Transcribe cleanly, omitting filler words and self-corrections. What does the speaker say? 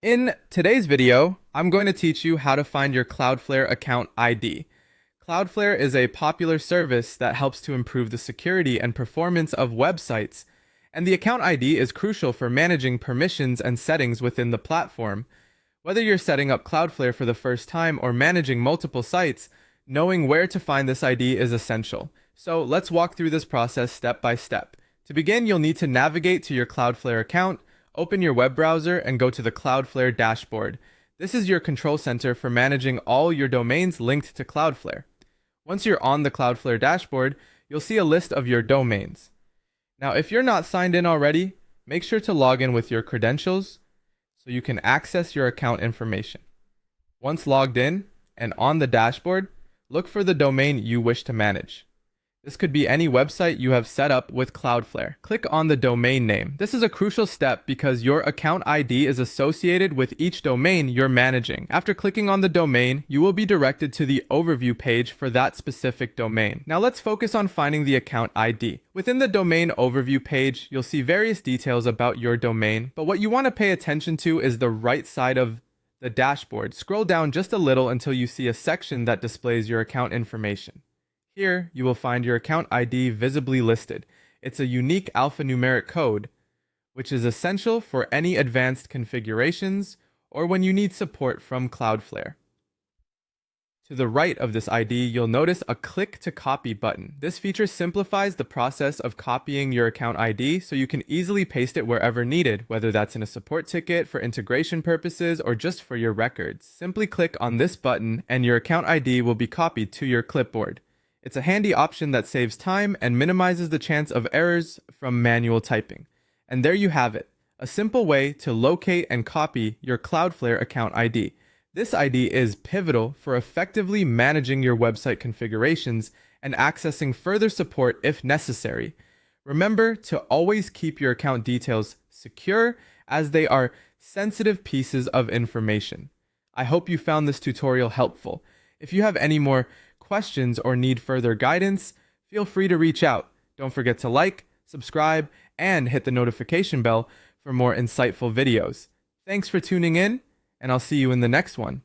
In today's video, I'm going to teach you how to find your Cloudflare account ID. Cloudflare is a popular service that helps to improve the security and performance of websites, and the account ID is crucial for managing permissions and settings within the platform. Whether you're setting up Cloudflare for the first time or managing multiple sites, knowing where to find this ID is essential. So let's walk through this process step by step. To begin, you'll need to navigate to your Cloudflare account. Open your web browser and go to the Cloudflare dashboard. This is your control center for managing all your domains linked to Cloudflare. Once you're on the Cloudflare dashboard, you'll see a list of your domains. Now, if you're not signed in already, make sure to log in with your credentials so you can access your account information. Once logged in and on the dashboard, look for the domain you wish to manage. This could be any website you have set up with Cloudflare. Click on the domain name. This is a crucial step because your account ID is associated with each domain you're managing. After clicking on the domain, you will be directed to the overview page for that specific domain. Now let's focus on finding the account ID. Within the domain overview page, you'll see various details about your domain, but what you want to pay attention to is the right side of the dashboard. Scroll down just a little until you see a section that displays your account information. Here, you will find your account ID visibly listed. It's a unique alphanumeric code, which is essential for any advanced configurations or when you need support from Cloudflare. To the right of this ID, you'll notice a click to copy button. This feature simplifies the process of copying your account ID so you can easily paste it wherever needed, whether that's in a support ticket, for integration purposes, or just for your records. Simply click on this button and your account ID will be copied to your clipboard. It's a handy option that saves time and minimizes the chance of errors from manual typing. And there you have it, a simple way to locate and copy your Cloudflare account ID. This ID is pivotal for effectively managing your website configurations and accessing further support if necessary. Remember to always keep your account details secure as they are sensitive pieces of information. I hope you found this tutorial helpful. If you have any more questions or need further guidance, feel free to reach out. Don't forget to like, subscribe, and hit the notification bell for more insightful videos. Thanks for tuning in, and I'll see you in the next one.